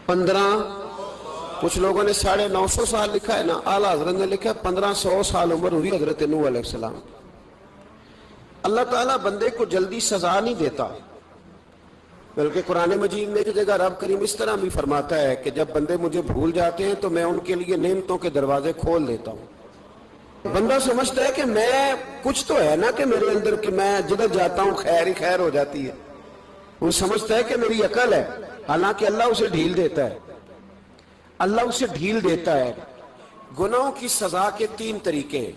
15, کچھ لوگوں نے 950 سال لکھا ہے نا، اعلیٰ حضرت نے لکھا ہے 1500 سال عمر ہوئی حضرت نوح علیہ السلام۔ اللہ تعالیٰ بندے کو جلدی سزا نہیں دیتا، بلکہ قرآن مجید میں ایک جگہ رب کریم اس طرح بھی فرماتا ہے کہ جب بندے مجھے بھول جاتے ہیں تو میں ان کے لیے نعمتوں کے دروازے کھول دیتا ہوں۔ بندہ سمجھتا ہے کہ میں کچھ تو ہے نا کہ میرے اندر کہ میں جدھر جاتا ہوں خیر ہی خیر ہو جاتی ہے، وہ سمجھتا ہے کہ میری عقل ہے، حالانکہ اللہ اسے ڈھیل دیتا ہے۔ اللہ اسے ڈھیل دیتا ہے۔ گناہوں کی سزا کے 3 طریقے ہیں۔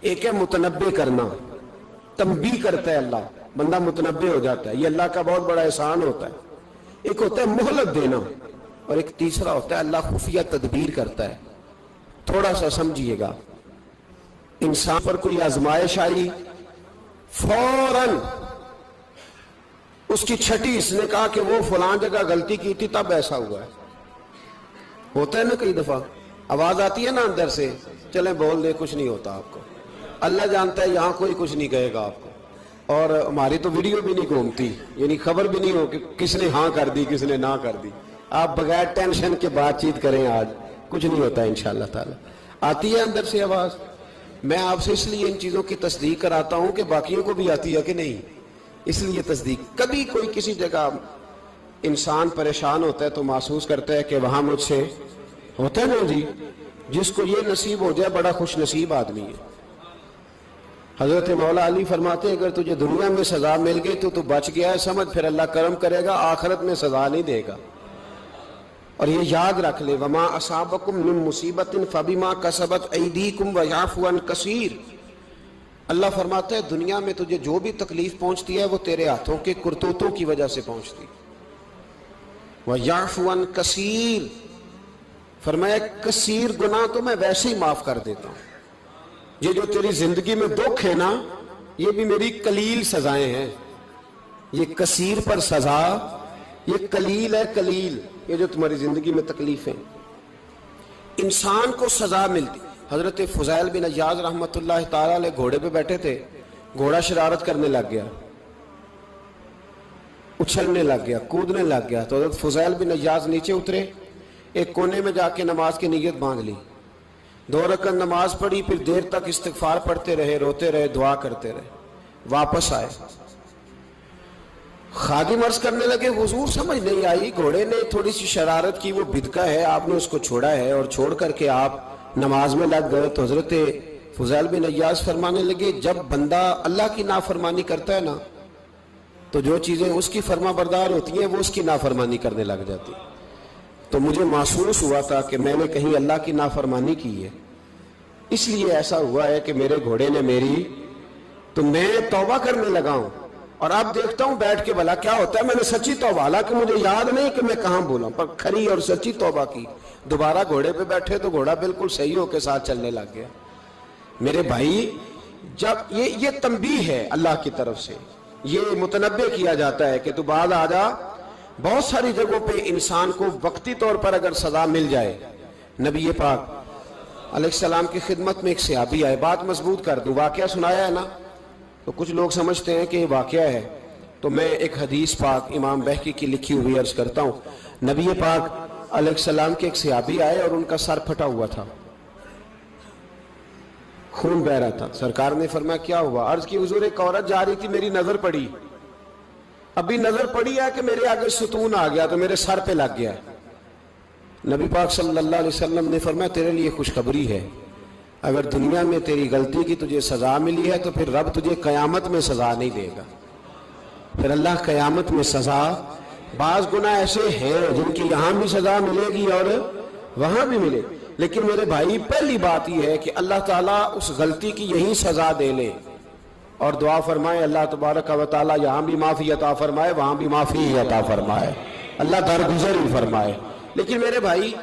ایک ہے متنبع کرنا، تنبیہ کرتا ہے اللہ، بندہ متنبع ہو جاتا ہے، یہ اللہ کا بہت بڑا احسان ہوتا ہے۔ ایک ہوتا ہے مہلت دینا، اور ایک تیسرا ہوتا ہے اللہ خفیہ تدبیر کرتا ہے۔ تھوڑا سا سمجھیے گا، انسان پر کوئی آزمائش آئی، فوراً اس کی چھٹی اس نے کہا کہ وہ فلان جگہ غلطی کی تھی تب ایسا ہوا ہے۔ ہوتا ہے نا کئی دفعہ، آواز آتی ہے نا اندر سے، چلیں بول دیں کچھ نہیں ہوتا آپ کو، اللہ جانتا ہے یہاں کوئی کچھ نہیں کہے گا آپ کو، اور ہماری تو ویڈیو بھی نہیں گھومتی، یعنی خبر بھی نہیں ہو کہ کس نے ہاں کر دی کس نے نہ کر دی۔ آپ بغیر ٹینشن کے بات چیت کریں، آج کچھ نہیں ہوتا انشاءاللہ تعالی۔ آتی ہے اندر سے آواز؟ میں آپ سے اس لیے ان چیزوں کی تصدیق کراتا ہوں کہ باقیوں کو بھی آتی ہے کہ نہیں، اس لیے تصدیق۔ کبھی کوئی کسی جگہ انسان پریشان ہوتا ہے تو محسوس کرتا ہے کہ وہاں مجھ سے ہوتا ہے نا جی، جس کو یہ نصیب ہو جائے بڑا خوش نصیب آدمی ہے۔ حضرت مولا علی فرماتے ہیں اگر تجھے دنیا میں سزا مل گئی تو بچ گیا ہے، سمجھ پھر اللہ کرم کرے گا، آخرت میں سزا نہیں دے گا۔ اور یہ یاد رکھ لے، وما اصابکم من مصیبت فبما کسبت ایدیکم ویعفو عن کثیر۔ اللہ فرماتا ہے دنیا میں تجھے جو بھی تکلیف پہنچتی ہے وہ تیرے ہاتھوں کے کرتوتوں کی وجہ سے پہنچتی ہے۔ ویعفو عن کثیر، فرمایا کثیر گناہ تو میں ویسے ہی معاف کر دیتا ہوں۔ یہ جو تیری زندگی میں دکھ ہے نا، یہ بھی میری قلیل سزائیں ہیں۔ یہ کثیر پر سزا، یہ قلیل ہے، قلیل یہ جو تمہاری زندگی میں تکلیف ہیں۔ انسان کو سزا ملتی۔ حضرت فضیل بن عیاض رحمۃ اللہ تعالی علیہ گھوڑے پہ بیٹھے تھے، گھوڑا شرارت کرنے لگ گیا، اچھلنے لگ گیا، کودنے لگ گیا، تو حضرت فضیل بن عیاض نیچے اترے، ایک کونے میں جا کے نماز کی نیت باندھ لی، 2 رکعت نماز پڑھی، پھر دیر تک استغفار پڑھتے رہے، روتے رہے، دعا کرتے رہے، واپس آئے۔ خادم عرض کرنے لگے حضور سمجھ نہیں آئی، گھوڑے نے تھوڑی سی شرارت کی، وہ بدکا ہے، آپ نے اس کو چھوڑا ہے اور چھوڑ کر کے آپ نماز میں لگ گئے۔ تو حضرت فضیل بن عیاض فرمانے لگے جب بندہ اللہ کی نافرمانی کرتا ہے نا تو جو چیزیں اس کی فرما بردار ہوتی ہیں وہ اس کی نافرمانی کرنے لگ جاتی۔ تو مجھے محسوس ہوا تھا کہ میں نے کہیں اللہ کی نافرمانی کی ہے، اس لیے ایسا ہوا ہے کہ میرے گھوڑے نے میری، تو میں توبہ کرنے لگا ہوں، اور اب دیکھتا ہوں بیٹھ کے بھلا کیا ہوتا ہے۔ میں نے سچی توبہ، حالانکہ مجھے یاد نہیں کہ میں کہاں بولا، پر کھری اور سچی توبہ کی۔ دوبارہ گھوڑے پہ بیٹھے تو گھوڑا بالکل صحیح ہو کے ساتھ چلنے لگ گیا۔ میرے بھائی، جب یہ تنبیہ ہے اللہ کی طرف سے، یہ متنبع کیا جاتا ہے کہ تو بعد آ جا۔ بہت ساری جگہوں پہ انسان کو وقتی طور پر اگر سزا مل جائے، نبی پاک علیہ السلام کی خدمت میں ایک صحابی آئے، بات مضبوط کر دوں، واقعہ سنایا ہے نا تو کچھ لوگ سمجھتے ہیں کہ یہ واقعہ ہے، تو میں ایک حدیث پاک امام بہقی کی لکھی ہوئی عرض کرتا ہوں۔ نبی پاک علیہ السلام کے ایک صحابی آئے اور ان کا سر پھٹا ہوا تھا، خون بہ رہا تھا۔ سرکار نے فرمایا کیا ہوا؟ عرض کی حضور ایک عورت جا رہی تھی، میری نظر پڑی، ابھی نظر پڑی ہے کہ میرے آگے ستون آ گیا تو میرے سر پہ لگ گیا۔ نبی پاک صلی اللہ علیہ وسلم نے فرمایا تیرے لیے خوشخبری ہے، اگر دنیا میں تیری غلطی کی تجھے سزا ملی ہے تو پھر رب تجھے قیامت میں سزا نہیں دے گا، پھر اللہ قیامت میں سزا۔ بعض گناہ ایسے ہیں جن کی یہاں بھی سزا ملے گی اور وہاں بھی ملے، لیکن میرے بھائی پہلی بات یہ ہے کہ اللہ تعالیٰ اس غلطی کی یہی سزا دے لے، اور دعا فرمائے اللہ تبارک و تعالیٰ یہاں بھی معافی عطا فرمائے، وہاں بھی معافی عطا فرمائے، اللہ درگزر ہی فرمائے۔ لیکن میرے بھائی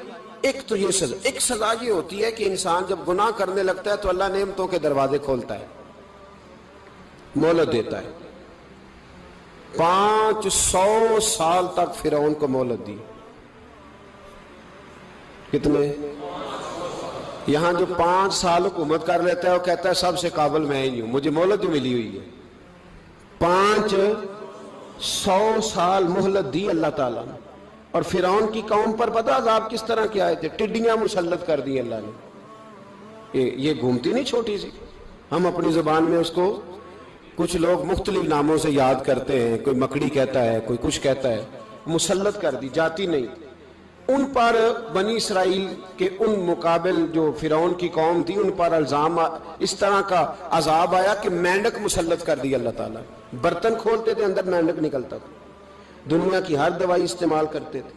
ایک تو یہ سزا، ایک سزا یہ ہوتی ہے کہ انسان جب گناہ کرنے لگتا ہے تو اللہ نعمتوں کے دروازے کھولتا ہے، مہلت دیتا ہے۔ 500 سال تک فرعون کو مہلت دی۔ کتنے؟ یہاں جو 5 سال حکومت کر لیتا ہے وہ کہتا ہے سب سے قابل میں ہی ہوں، مجھے مہلت ملی ہوئی ہے۔ 500 سال مہلت دی اللہ تعالیٰ نے، اور فرعون کی قوم پر پتہ عذاب کس طرح کے آئے تھے؟ ٹڈیاں مسلط کر دی اللہ نے. یہ گھومتی نہیں چھوٹی سی، ہم اپنی زبان میں اس کو کچھ لوگ مختلف ناموں سے یاد کرتے ہیں، کوئی مکڑی کہتا ہے، کوئی کچھ کہتا ہے. مسلط کر دی، جاتی نہیں. ان پر بنی اسرائیل کے ان مقابل جو فرعون کی قوم تھی ان پر الزام اس طرح کا عذاب آیا کہ مینڈک مسلط کر دی اللہ تعالیٰ. برتن کھولتے تھے اندر مینڈک نکلتا تھا، دنیا کی ہر دوائی استعمال کرتے تھے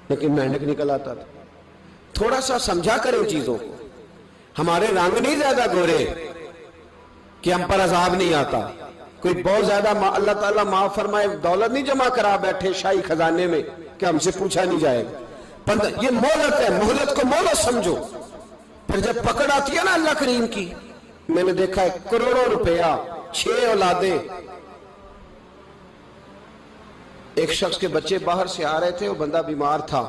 لیکن مینڈک نکل آتا تھا. تھوڑا سا سمجھا کریں چیزوں کو. ہمارے رنگ نہیں زیادہ گورے کہ ہم پر عذاب نہیں آتا. کوئی بہت زیادہ اللہ تعالیٰ معاف فرمائے دولت نہیں جمع کرا بیٹھے شاہی خزانے میں کہ ہم سے پوچھا نہیں جائے گا. یہ مہلت ہے، مہلت کو مہلت سمجھو. پھر جب پکڑ آتی ہے نا اللہ کریم کی، میں نے دیکھا ہے کروڑوں روپیہ، 6 اولادیں. ایک شخص کے بچے باہر سے آ رہے تھے، وہ بندہ بیمار تھا.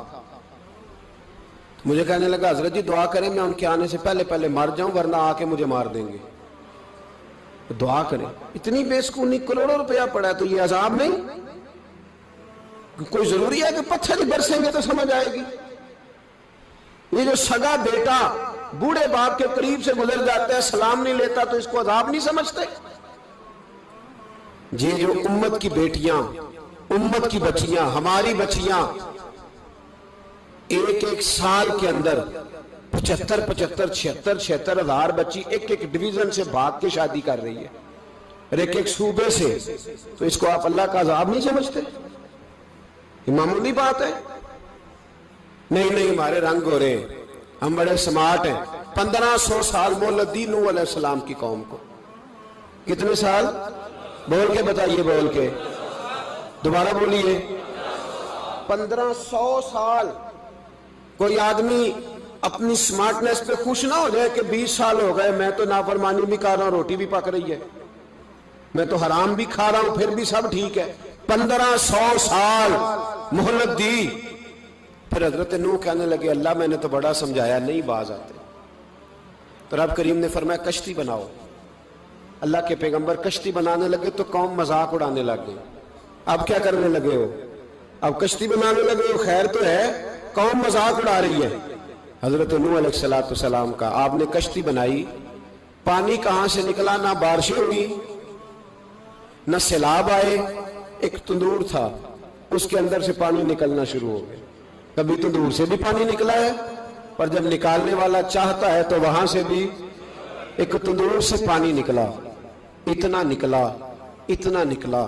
مجھے کہنے لگا حضرت جی دعا کریں میں ان کے آنے سے پہلے مر جاؤں ورنہ آ کے مجھے مار دیں گے. دعا کریں. اتنی بے سکونی، کروڑوں روپیہ پڑا ہے تو یہ عذاب نہیں؟ کوئی ضروری ہے کہ پتھر ہی برسیں گے تو سمجھ آئے گی؟ یہ جو سگا بیٹا بوڑھے باپ کے قریب سے گزر جاتا ہے سلام نہیں لیتا تو اس کو عذاب نہیں سمجھتے؟ یہ جو امت کی بیٹیاں، امت کی بچیاں، ہماری بچیاں ایک سال کے اندر 75,000 ہزار بچی ایک ڈویژن سے بھاگ کے شادی کر رہی ہے اور ایک صوبے سے. تو اس کو آپ اللہ کا عذاب نہیں سمجھتے؟ یہ معمولی بات ہے. نہیں ہمارے رنگ ہو رہے ہیں، ہم بڑے سمارٹ ہیں. 1500 سال مہلت دی نوح علیہ السلام کی قوم کو. کتنے سال؟ بول کے بتائیے، بول کے دوبارہ بولیے. 1500 سال. کوئی آدمی اپنی سمارٹنس پہ خوش نہ ہو جائے کہ 20 سال ہو گئے میں تو نافرمانی بھی کر رہا ہوں، روٹی بھی پک رہی ہے، میں تو حرام بھی کھا رہا ہوں پھر بھی سب ٹھیک ہے. 1500 سال مہلت دی. پھر حضرت نوح کہنے لگے اللہ میں نے تو بڑا سمجھایا نہیں باز آتے. تو رب کریم نے فرمایا کشتی بناؤ. اللہ کے پیغمبر کشتی بنانے لگے تو قوم مذاق اڑانے لگ گئی. اب کیا کرنے لگے ہو؟ اب کشتی بنانے لگے ہو، خیر تو ہے، قوم مذاق اڑا رہی ہے. حضرت نوح علیہ السلام کا آپ نے کشتی بنائی، پانی کہاں سے نکلا؟ نہ بارشیں ہوئی نہ سیلاب آئے. ایک تندور تھا اس کے اندر سے پانی نکلنا شروع ہو گیا. کبھی تندور سے بھی پانی نکلا ہے، پر جب نکالنے والا چاہتا ہے تو وہاں سے بھی ایک تندور سے پانی نکلا. اتنا نکلا، اتنا نکلا،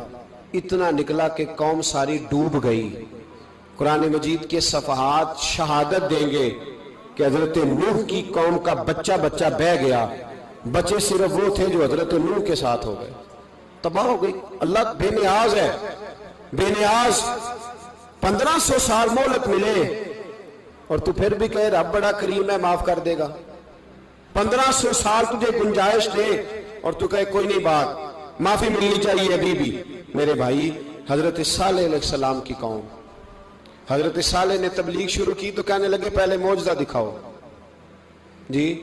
اتنا نکلا کہ قوم ساری ڈوب گئی. قرآن مجید کے صفحات شہادت دیں گے کہ حضرت نوح کی قوم کا بچہ بہ گیا. بچے صرف وہ تھے جو حضرت نوح کے ساتھ ہو گئے، تباہ ہو گئی. اللہ بے نیاز ہے، بے نیاز. 1500 سال مہلت ملے اور تو پھر بھی کہے رب بڑا کریم ہے معاف کر دے گا. 1500 سال تجھے گنجائش دے اور تو کہے کوئی نہیں بات معافی ملنی چاہیے ابھی بھی. میرے بھائی حضرت صالح علیہ السلام کی قوم، حضرت صالح نے تبلیغ شروع کی تو کہنے لگے پہلے معجزہ دکھاؤ. جی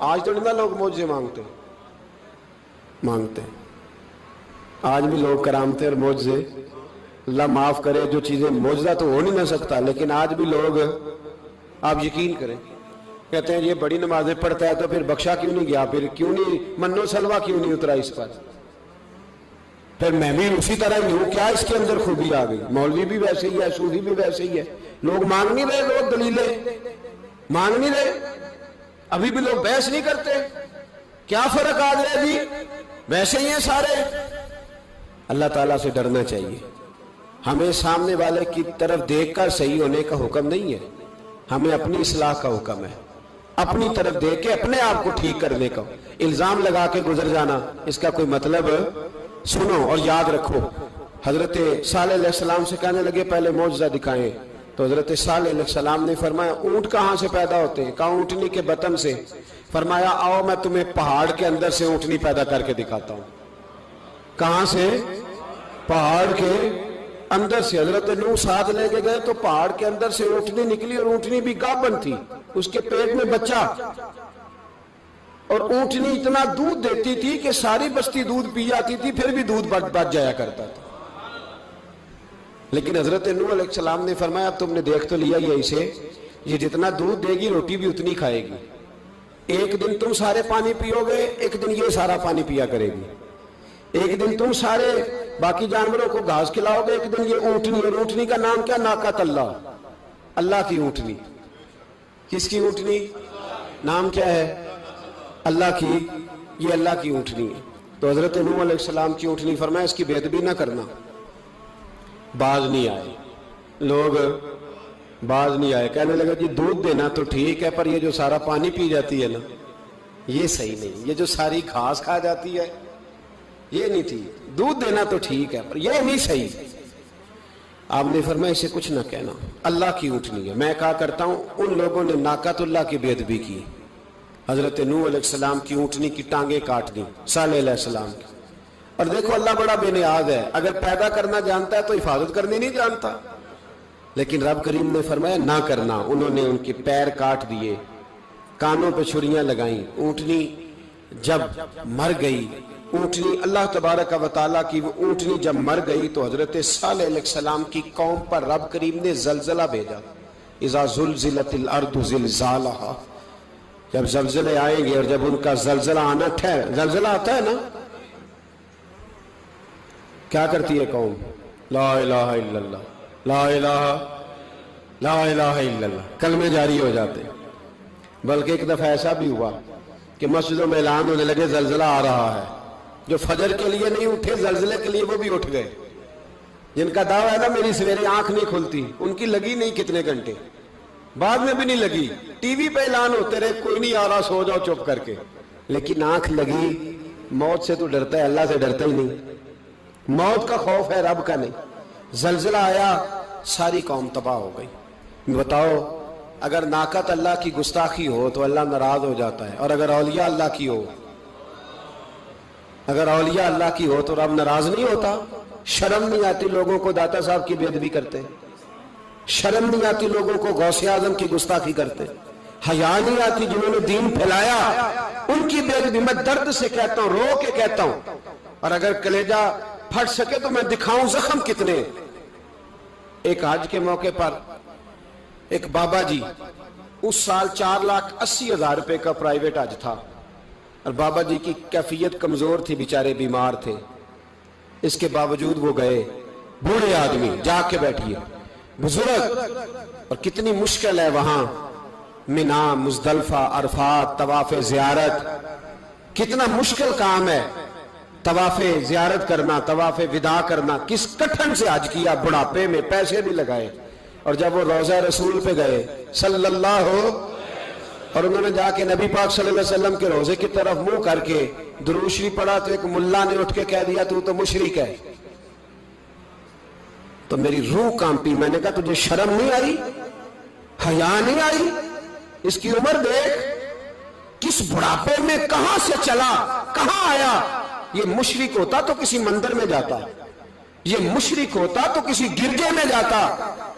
آج تو نہیں لوگ معجزے مانگتے ہیں. آج بھی لوگ کرامتے اور معجزے، اللہ معاف کرے جو چیزیں معجزہ تو ہو نہیں نہ سکتا، لیکن آج بھی لوگ، آپ یقین کریں، کہتے ہیں یہ بڑی نمازیں پڑھتا ہے تو پھر بخشا کیوں نہیں گیا، پھر کیوں نہیں منو سلوا کیوں نہیں اترا اس پر، پھر میں بھی اسی طرح ہی ہوں، کیا اس کے اندر خوبی آ گئی؟ مولوی بھی ویسے ہی ہے، صوفی بھی ویسے ہی ہے. لوگ مانگ نہیں رہے، لوگ دلیلیں مانگ نہیں رہے. ابھی بھی لوگ بحث نہیں کرتے. کیا فرق آ گیا جی؟ ویسے ہی ہیں سارے. اللہ تعالیٰ سے ڈرنا چاہیے. ہمیں سامنے والے کی طرف دیکھ کر صحیح ہونے کا حکم نہیں ہے، ہمیں اپنی اصلاح کا حکم ہے. اپنی طرف دیکھ کے اپنے آپ کو ٹھیک کرنے کا. الزام لگا کے گزر جانا اس کا کوئی مطلب؟ سنو اور یاد رکھو. حضرت صالح علیہ السلام سے کہنے لگے پہلے معجزہ دکھائیں تو حضرت صالح علیہ السلام نے فرمایا اونٹ کہاں سے پیدا ہوتے ہیں؟ کہا اونٹنی کے بطن سے. فرمایا آؤ میں تمہیں پہاڑ کے اندر سے اونٹنی پیدا کر کے دکھاتا ہوں. کہاں سے؟ پہاڑ کے اندر سے. حضرت نوح ساتھ لے کے گئے تو پہاڑ کے اندر سے اونٹنی نکلی اور اونٹنی بھی گابن تھی، اس کے پیٹ میں بچہ، اور اونٹنی اتنا دودھ دیتی تھی کہ ساری بستی دودھ پی جاتی تھی پھر بھی دودھ بچ جایا کرتا تھا. لیکن حضرت نوح علیہ السلام نے فرمایا اب تم نے دیکھ تو لیا یہ اسے، یہ جتنا دودھ دے گی روٹی بھی اتنی کھائے گی، ایک دن تم سارے پانی پیو گے، ایک دن یہ سارا پانی پیا کرے گی، ایک دن تم سارے باقی جانوروں کو گھاس کھلاؤ گے، ایک دن یہ اونٹنی، اور اونٹنی کا نام کیا؟ ناقۃ اللہ، اللہ کی اونٹنی۔ کس کی اونٹنی؟ نام کیا ہے؟ اللہ کی، یہ اللہ کی اونٹنی ہے۔ تو حضرت نوح علیہ السلام کی اونٹنی فرمایا اس کی بے ادبی نہ کرنا۔ باز نہیں آئے لوگ، باز نہیں آئے، کہنے لگا جی دودھ دینا تو ٹھیک ہے، پر یہ جو سارا پانی پی جاتی ہے نا یہ صحیح نہیں، یہ جو ساری گھاس کھا جاتی ہے یہ نہیں تھی، دودھ دینا تو ٹھیک ہے پر یہ نہیں صحیح۔ آپ نے فرمایا اسے کچھ نہ کہنا، اللہ کی اونٹنی ہے۔ میں کہا کرتا ہوں ان لوگوں نے ناقۃ اللہ کی بے ادبی کی، حضرت نوح علیہ السلام کی اونٹنی کی ٹانگیں کاٹ دی، صالح علیہ السلام کی۔ اور دیکھو اللہ بڑا بے نیاز ہے، اگر پیدا کرنا جانتا ہے تو حفاظت کرنی نہیں جانتا، لیکن رب کریم نے فرمایا نہ کرنا۔ انہوں نے ان کے پیر کاٹ دیے، کانوں پہ چھریاں لگائیں۔ اونٹنی جب مر گئی، اونٹنی اللہ تبارک و تعالیٰ کی وہ اونٹنی جب مر گئی تو حضرت صالح علیہ السلام کی قوم پر رب کریم نے زلزلہ بھیجا۔ اذا زلزلت الارض زلزالہا، جب زلزلے آئیں گے اور جب ان کا زلزلہ آنا زلزلہ آتا ہے نا، کیا کرتی ہے قوم؟ لا الہ الا اللہ، لا الہ الا اللہ، کلمے جاری ہو جاتے۔ بلکہ ایک دفعہ ایسا بھی ہوا کہ مسجدوں میں اعلان ہونے لگے زلزلہ آ رہا ہے، جو فجر کے لیے نہیں اٹھے زلزلے کے لیے وہ بھی اٹھ گئے، جن کا دعویٰ ہے نا میری سویرے آنکھ نہیں کھلتی، ان کی لگی نہیں کتنے گھنٹے، بعد میں بھی نہیں لگی، ٹی وی پہ اعلان ہوتے رہے کوئی نہیں آ رہا سو جاؤ چپ کر کے، لیکن آنکھ لگی۔ موت سے تو ڈرتا ہے، اللہ سے ڈرتا ہی نہیں، موت کا خوف ہے رب کا نہیں۔ زلزلہ آیا، ساری قوم تباہ ہو گئی۔ بتاؤ اگر ناقۃ اللہ کی گستاخی ہو تو اللہ ناراض ہو جاتا ہے، اور اگر اولیاء اللہ کی ہو، اگر اولیاء اللہ کی ہو تو رب ناراض نہیں ہوتا؟ شرم نہیں آتی لوگوں کو داتا صاحب کی بے ادبی کرتے، شرم نہیں آتی لوگوں کو غوث اعظم کی گستاخی کرتے، حیا نہیں آتی جنہوں نے دین پھیلایا ان کی بے ادبی؟ میں درد سے کہتا ہوں، رو کے کہتا ہوں، اور اگر کلیجہ پھٹ سکے تو میں دکھاؤں زخم کتنے۔ ایک حج کے موقع پر ایک بابا جی، اس سال 4,80,000 روپے کا پرائیویٹ حج تھا، اور بابا جی کی کیفیت کمزور تھی، بیچارے بیمار تھے، اس کے باوجود وہ گئے۔ بوڑھے آدمی، جا کے بیٹھیے، بزرگ، اور کتنی مشکل ہے وہاں منا، مزدلفہ، عرفات، طواف زیارت، کتنا مشکل کام ہے طواف زیارت کرنا، طواف وداع کرنا۔ کس کٹھن سے حج کیا، بڑھاپے میں پیسے بھی لگائے، اور جب وہ روضہ رسول پہ گئے صلی اللہ اور انہوں نے جا کے نبی پاک صلی اللہ علیہ وسلم کے روضے کی طرف منہ کر کے درود شریف پڑھا تو ایک ملا نے اٹھ کے کہہ دیا تو مشرک ہے۔ تو میری روح کانپی، میں نے کہا تجھے شرم نہیں آئی، حیا نہیں آئی؟ اس کی عمر دیکھ، کس بڑھاپے میں کہاں سے چلا، کہاں آیا۔ یہ مشرک ہوتا تو کسی مندر میں جاتا، یہ مشرک ہوتا تو کسی گرجے میں جاتا،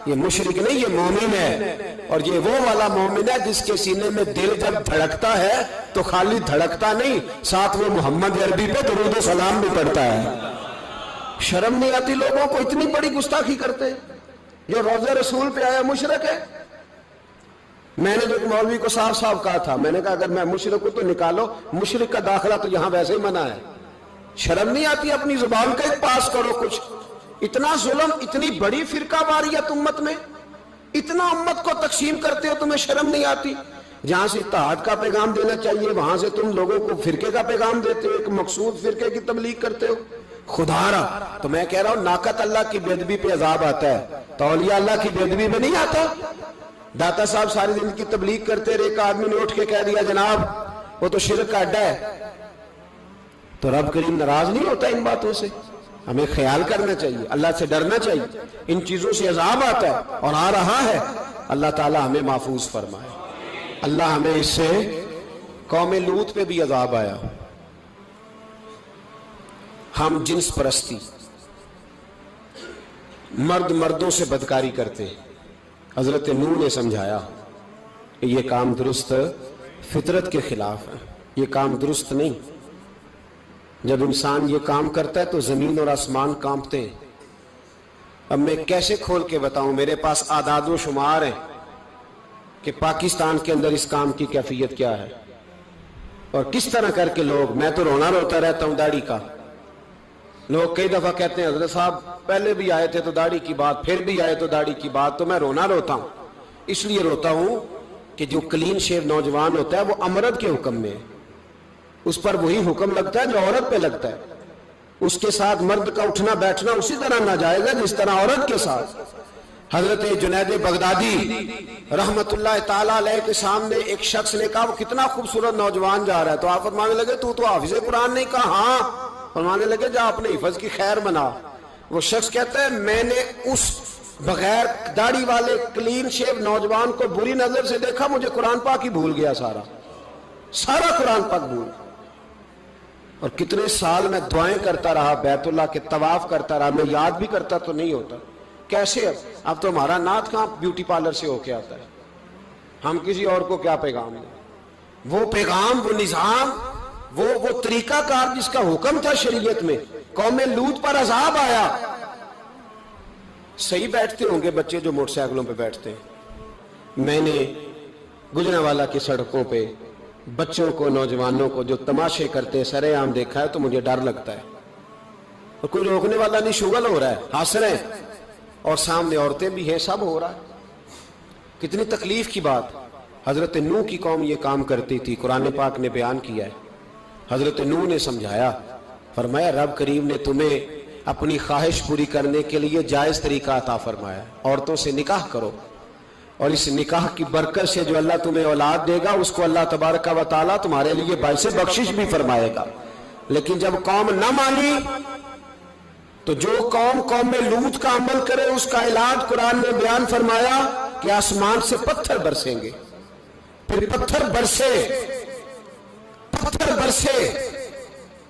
یہ مشرک نہیں، یہ مومن ہے، اور یہ وہ والا مومن ہے جس کے سینے میں دل جب دھڑکتا ہے تو خالی دھڑکتا نہیں، ساتھ وہ محمد عربی پہ درود و سلام بھی پڑھتا ہے۔ شرم نہیں آتی لوگوں کو؟ اتنی بڑی گستاخی کرتے، جو روضہ رسول پہ آیا مشرک ہے۔ میں نے جو مولوی کو صاف صاف کہا تھا، میں نے کہا اگر میں مشرک ہوں تو نکالو، مشرک کا داخلہ تو یہاں ویسے ہی منع ہے۔ شرم نہیں آتی؟ اپنی زبان کا ایک پاس کرو کچھ۔ اتنا ظلم، اتنی بڑی فرقہ واریت امت میں، اتنا امت کو تقسیم کرتے ہو، تمہیں شرم نہیں آتی؟ جہاں سے اتحاد کا پیغام دینا چاہیے وہاں سے تم لوگوں کو فرقے کا پیغام دیتے ہو، ایک مقصود فرقے کی تبلیغ کرتے ہو۔ خدا را، تو میں کہہ رہا ہوں ناقۃ اللہ کی بے ادبی پہ عذاب آتا ہے، تو اولیاء اللہ کی بے ادبی پہ نہیں آتا؟ داتا صاحب ساری زندگی تبلیغ کرتے رہے، ایک آدمی نے اٹھ کے کہہ دیا جناب وہ تو شرک کا اڈا ہے، تو رب کریم ناراض نہیں ہوتا ان باتوں سے؟ ہمیں خیال کرنا چاہیے، اللہ سے ڈرنا چاہیے، ان چیزوں سے عذاب آتا ہے اور آ رہا ہے، اللہ تعالی ہمیں محفوظ فرمائے۔ اللہ ہمیں اس سے، قوم لوط پہ بھی عذاب آیا، ہم جنس پرستی، مرد مردوں سے بدکاری کرتے، حضرت نوح نے سمجھایا کہ یہ کام درست فطرت کے خلاف ہے، یہ کام درست نہیں۔ جب انسان یہ کام کرتا ہے تو زمین اور آسمان کانپتے ہیں، اب میں کیسے کھول کے بتاؤں؟ میرے پاس اعداد و شمار ہیں کہ پاکستان کے اندر اس کام کی کیفیت کیا ہے اور کس طرح کر کے لوگ، میں تو رونا روتا رہتا ہوں داڑھی کا. لوگ کئی دفعہ کہتے ہیں حضرت صاحب پہلے بھی آئے تھے تو داڑھی کی بات، پھر بھی آئے تو داڑھی کی بات. تو میں رونا روتا ہوں، اس لیے روتا ہوں کہ جو کلین شیو نوجوان ہوتا ہے وہ امرد کے حکم میں ہے، اس پر وہی حکم لگتا ہے جو عورت پہ لگتا ہے. اس کے ساتھ مرد کا اٹھنا بیٹھنا اسی طرح ناجائز ہے جس طرح عورت کے ساتھ. حضرت جنید بغدادی رحمت اللہ تعالیٰ علیہ کے سامنے ایک شخص نے کہا وہ کتنا خوبصورت نوجوان جا رہا ہے، تو آپ فرمانے لگے تو حافظ قرآن نہیں؟ کہا ہاں. فرمانے لگے جا اپنے حفظ کی خیر بنا. وہ شخص کہتا ہے میں نے اس بغیر داڑھی والے کلین شیو نوجوان کو بری نظر سے دیکھا، مجھے قرآن پاک ہی بھول گیا، سارا قرآن پاک بھول. اور کتنے سال میں دعائیں کرتا رہا، بیت اللہ کے طواف کرتا رہا، میں یاد بھی کرتا تو نہیں ہوتا. کیسے اب تو ہمارا نعت کہاں بیوٹی پارلر سے ہو کے آتا ہے، ہم کسی اور کو کیا پیغام دیں؟ وہ پیغام، وہ نظام، وہ طریقہ کار جس کا حکم تھا شریعت میں. قوم لوط پر عذاب آیا. صحیح بیٹھتے ہوں گے بچے جو موٹر سائیکلوں پہ بیٹھتے ہیں. میں نے گجرانوالہ کی سڑکوں پہ بچوں کو، نوجوانوں کو جو تماشے کرتے سرے عام دیکھا ہے تو مجھے ڈر لگتا ہے. اور کوئی روکنے والا نہیں، شغل ہو رہا ہے، ہنس رہے ہیں، اور سامنے عورتیں بھی ہیں، سب ہو رہا ہے. کتنی تکلیف کی بات. حضرت نوح کی قوم یہ کام کرتی تھی، قرآن پاک نے بیان کیا ہے. حضرت نوح نے سمجھایا، فرمایا رب کریم نے تمہیں اپنی خواہش پوری کرنے کے لیے جائز طریقہ عطا فرمایا، عورتوں سے نکاح کرو، اور اس نکاح کی برکت سے جو اللہ تمہیں اولاد دے گا اس کو اللہ تبارک و تعالیٰ تمہارے لیے باعث بخشش بھی فرمائے گا. لیکن جب قوم نہ مانی تو جو قوم لوط کا عمل کرے اس کا علاج قرآن نے بیان فرمایا کہ آسمان سے پتھر برسیں گے. پھر پتھر برسے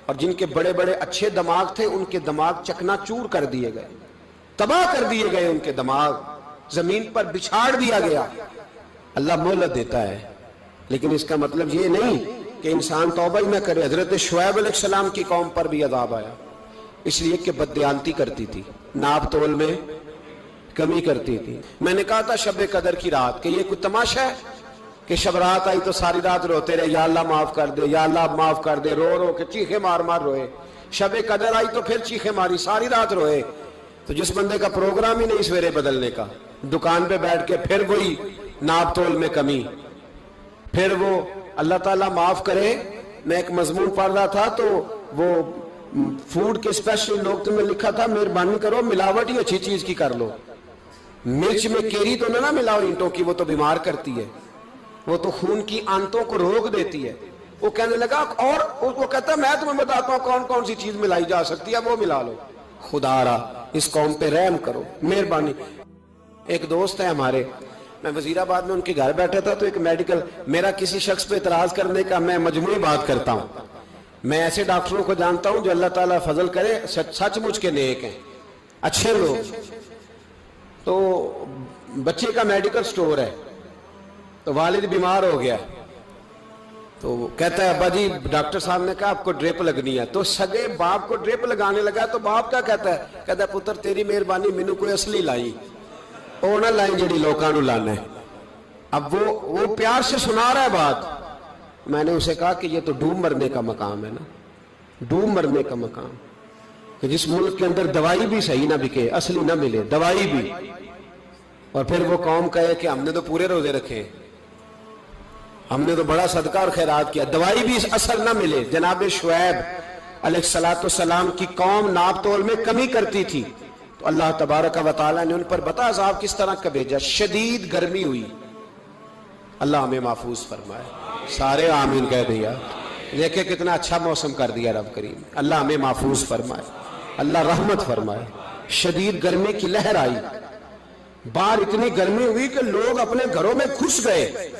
اور جن کے بڑے بڑے اچھے دماغ تھے ان کے دماغ چکنا چور کر دیے گئے، تباہ کر دیے گئے، ان کے دماغ زمین پر بچھاڑ دیا گیا. اللہ مہلت دیتا ہے، لیکن اس کا مطلب یہ نہیں کہ انسان توبہ ہی نہ کرے. حضرت شعیب علیہ السلام کی قوم پر بھی عذاب آیا، اس لیے کہ بددیانتی کرتی تھی، ناپ تول میں کمی کرتی تھی. میں نے کہا تھا شب قدر کی رات کہ یہ کوئی تماشا ہے کہ شب رات آئی تو ساری رات روتے رہے، یا اللہ معاف کر دے، یا اللہ معاف کر دے، رو رو کے چیخے مار مار روئے. شب قدر آئی تو پھر چیخے ماری، ساری رات روئے. تو جس بندے کا پروگرام ہی نہیں سویرے بدلنے کا، دکان پہ بیٹھ کے پھر وہی ناپ تول میں کمی، پھر وہ اللہ تعالیٰ معاف کرے. میں ایک مضمون پڑھ رہا تھا تو وہ فوڈ کے اسپیشل نوکتے میں لکھا تھا مہربانی کرو ملاوٹ ہی اچھی چیز کی کر لو، مرچ میں کیری تو نہ ملاؤ اینٹوں کی، وہ تو بیمار کرتی ہے، وہ تو خون کی آنتوں کو روک دیتی ہے. وہ کہنے لگا، اور وہ کہتا ہے میں تمہیں بتاتا ہوں کون کون سی چیز ملائی جا سکتی ہے، وہ ملا لو. خدا را اس قوم پہ رحم کرو، مہربانی. ایک دوست ہے ہمارے، میں وزیر آباد میں ان کے گھر بیٹھا تھا تو ایک میڈیکل، میرا کسی شخص پہ اعتراض کرنے کا میں مجموعی بات کرتا ہوں. میں ایسے ڈاکٹروں کو جانتا ہوں جو اللہ تعالیٰ فضل کرے سچ مچ کے نیک ہیں، اچھے لوگ. تو بچے کا میڈیکل سٹور ہے، تو والد بیمار ہو گیا، تو کہتا ہے ابا جی ڈاکٹر صاحب نے کہا آپ کو ڈرپ لگنی ہے. تو سگے باپ کو ڈرپ لگانے لگا تو باپ کیا کہتا ہے پتر تیری مہربانی مینو کوئی اصلی لائی، وہ نہ لائیں جڑی لوکاں نو لانا ہے. اب وہ پیار سے سنا رہا ہے بات. میں نے اسے کہا کہ یہ تو ڈوب مرنے کا مقام ہے نا، ڈوب مرنے کا مقام، کہ جس ملک کے اندر دوائی بھی صحیح نہ بکے، اصلی نہ ملے دوائی بھی، اور پھر وہ قوم کہے کہ ہم نے تو پورے روزے رکھے، ہم نے تو بڑا صدقہ اور خیرات کیا، دوائی بھی اثر نہ ملے. جناب شعیب علیہ السلام کی قوم ناپ تول میں کمی کرتی تھی تو اللہ تبارک و تعالیٰ نے ان پر بتا عذاب کس طرح کا بھیجا. شدید گرمی ہوئی، اللہ ہمیں محفوظ فرمائے. سارے آمین کہہ دیا. دیکھیں کتنا اچھا موسم کر دیا رب کریم. اللہ ہمیں محفوظ فرمائے، اللہ رحمت فرمائے. شدید گرمی کی لہر آئی، باہر اتنی گرمی ہوئی کہ لوگ اپنے گھروں میں گھس گئے.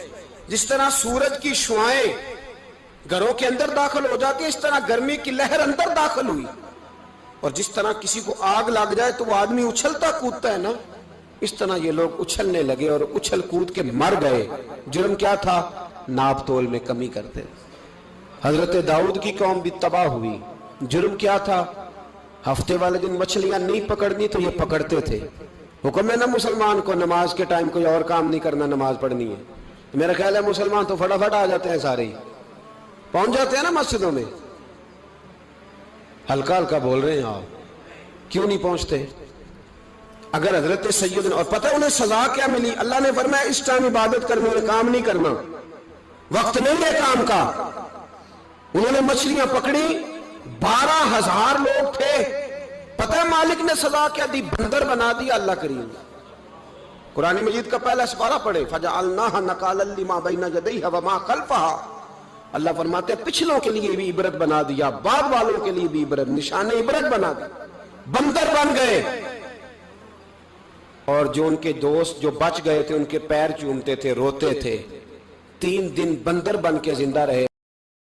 جس طرح سورج کی شعائیں گھروں کے اندر داخل ہو جاتی ہے، اس طرح گرمی کی لہر اندر داخل ہوئی. اور جس طرح کسی کو آگ لگ جائے تو وہ آدمی اچھلتا کودتا ہے نا، اس طرح یہ لوگ اچھلنے لگے اور اچھل کود کے مر گئے. جرم کیا تھا؟ ناپ تول میں کمی کرتے. حضرت داؤد کی قوم بھی تباہ ہوئی. جرم کیا تھا؟ ہفتے والے دن مچھلیاں نہیں پکڑنی تو یہ پکڑتے تھے. حکم ہے نا مسلمان کو نماز کے ٹائم کوئی اور کام نہیں کرنا, نماز پڑھنی ہے. میرا خیال ہے مسلمان تو فٹافٹ آ جاتے ہیں, سارے ہی پہنچ جاتے ہیں نا مسجدوں میں. ہلکا ہلکا بول رہے ہیں آپ, کیوں نہیں پہنچتے؟ اگر حضرت سیدنا, اور پتہ انہیں سزا کیا ملی؟ اللہ نے فرمایا اس ٹائم عبادت کرنے والے کام نہیں کرنا, وقت نہیں ہے کام کا. انہوں نے مچھلیاں پکڑی, 12,000 لوگ تھے. پتہ ہے مالک نے سزا کیا دی؟ بندر بنا دیا اللہ کریم. قرآن مجید کا پہلا سپارہ پڑھے, فَجَعَلْنَاهَا نَكَالًا لِمَا بَيْنَ يَدَيْهَا وَمَا خَلْفَهَا. اللہ فرماتے ہیں پچھلوں کے لیے بھی عبرت بنا دیا, بعد والوں کے لیے بھی عبرت, نشان عبرت بنا دیا. بندر بن گئے, اور جو ان کے دوست جو بچ گئے تھے ان کے پیر چومتے تھے, روتے تھے. 3 دن بندر بن کے زندہ رہے.